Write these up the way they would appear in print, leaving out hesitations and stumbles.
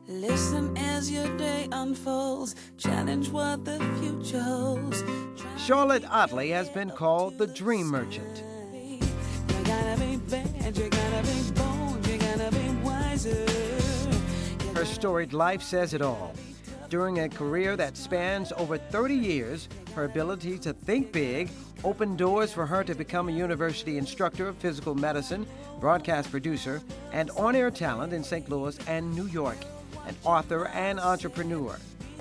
Listen as your day unfolds, challenge what the future holds. Charlotte Otley has been called the Dream Merchant. You gotta be bad, you gotta be bold, you gotta be wiser. Her storied life says it all. During a career that spans over 30 years, her ability to think big opened doors for her to become a university instructor of physical medicine, broadcast producer, and on-air talent in St. Louis and New York, an author and entrepreneur.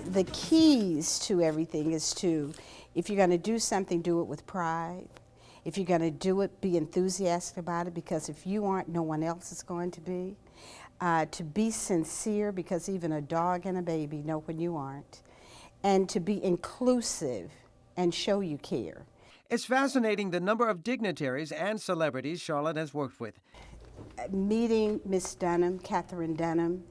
The keys to everything is to, if you're going to do something, do it with pride. If you're going to do it, be enthusiastic about it, because if you aren't, no one else is going to be. To be sincere, because even a dog and a baby know when you aren't. And to be inclusive and show you care. It's fascinating the number of dignitaries and celebrities Charlotte has worked with. Meeting Miss Dunham, Catherine Dunham,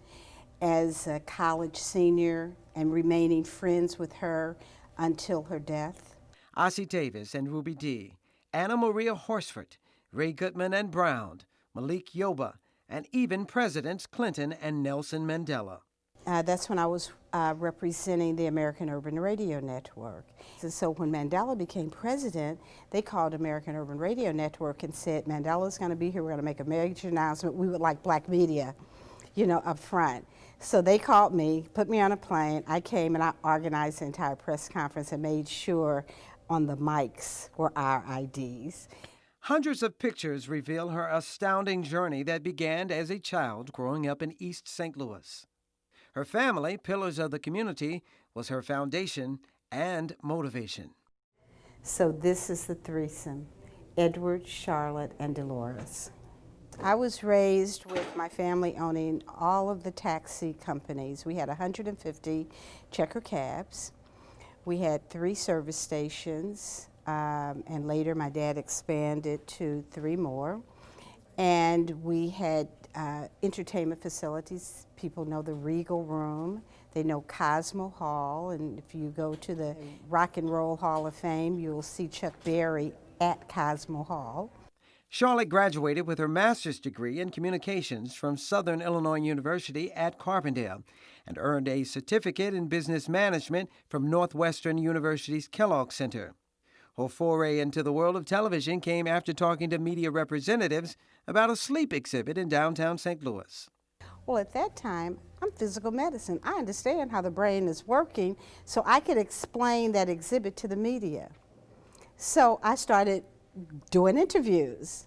as a college senior and remaining friends with her until her death. Ossie Davis and Ruby Dee, Anna Maria Horsford, Ray Goodman and Brown, Malik Yoba, and even Presidents Clinton and Nelson Mandela. That's when I was representing the American Urban Radio Network. So when Mandela became president, they called American Urban Radio Network and said, Mandela's going to be here, we're going to make a major announcement. We would like black media, up front. So they called me, put me on a plane. I came and I organized the entire press conference and made sure on the mics were our IDs. Hundreds of pictures reveal her astounding journey that began as a child growing up in East St. Louis. Her family, pillars of the community, was her foundation and motivation. So this is the threesome, Edward, Charlotte, and Dolores. I was raised with my family owning all of the taxi companies. We had 150 checker cabs. We had 3 service stations. And later my dad expanded to 3 more. And we had entertainment facilities. People know the Regal Room. They know Cosmo Hall. And if you go to the Rock and Roll Hall of Fame, you'll see Chuck Berry at Cosmo Hall. Charlotte graduated with her master's degree in communications from Southern Illinois University at Carbondale and earned a certificate in business management from Northwestern University's Kellogg Center. Her foray into the world of television came after talking to media representatives about a sleep exhibit in downtown St. Louis. Well, at that time, I'm physical medicine. I understand how the brain is working, so I could explain that exhibit to the media. So I started doing interviews,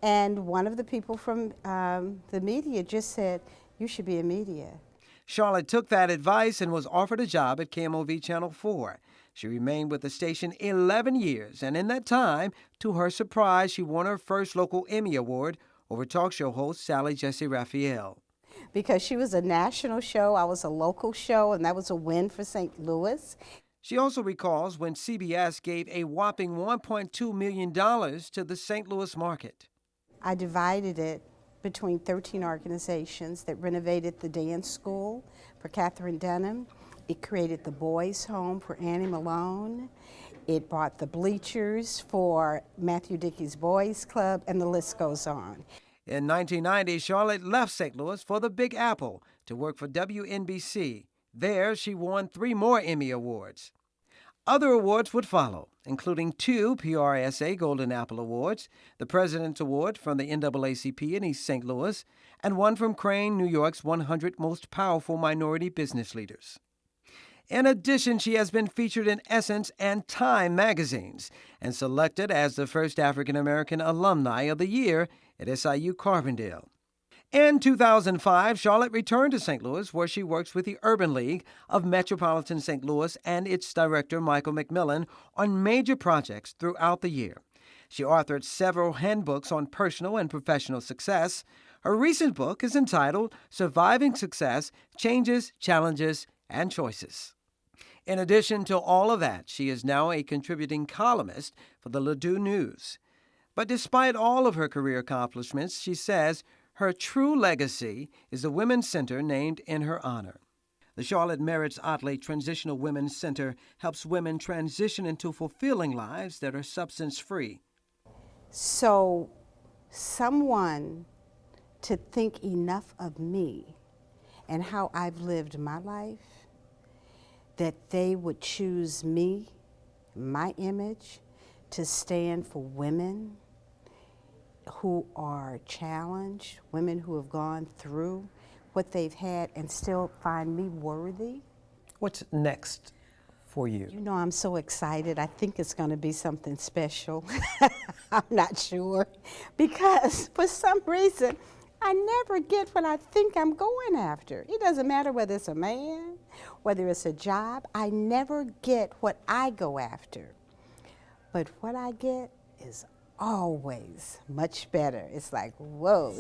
and one of the people from the media just said, "You should be in media." Charlotte took that advice and was offered a job at KMOV Channel 4. She remained with the station 11 years, and in that time, to her surprise, she won her first local Emmy Award over talk show host Sally Jessy Raphael. Because she was a national show, I was a local show, and that was a win for St. Louis. She also recalls when CBS gave a whopping $1.2 million to the St. Louis market. I divided it between 13 organizations that renovated the dance school for Catherine Dunham. It created the boys' home for Annie Malone. It bought the bleachers for Matthew Dickey's Boys Club, and the list goes on. In 1990, Charlotte left St. Louis for the Big Apple to work for WNBC. There, she won 3 more Emmy Awards. Other awards would follow, including 2 PRSA Golden Apple Awards, the President's Award from the NAACP in East St. Louis, and one from Crane, New York's 100 Most Powerful Minority Business Leaders. In addition, she has been featured in Essence and Time magazines and selected as the first African-American Alumni of the Year at SIU Carbondale. In 2005, Charlotte returned to St. Louis, where she works with the Urban League of Metropolitan St. Louis and its director, Michael McMillan, on major projects throughout the year. She authored several handbooks on personal and professional success. Her recent book is entitled Surviving Success, Changes, Challenges, and Choices. In addition to all of that, she is now a contributing columnist for the Ladue News. But despite all of her career accomplishments, she says her true legacy is the Women's Center named in her honor. The Charlotte Merritt's Otley Transitional Women's Center helps women transition into fulfilling lives that are substance-free. So someone to think enough of me and how I've lived my life, that they would choose me, my image, to stand for women who are challenged, women who have gone through what they've had and still find me worthy. What's next for you? You know, I'm so excited. I think it's going to be something special. I'm not sure, because for some reason, I never get what I think I'm going after. It doesn't matter whether it's a man, whether it's a job. I never get what I go after. But what I get is always much better. It's like, whoa.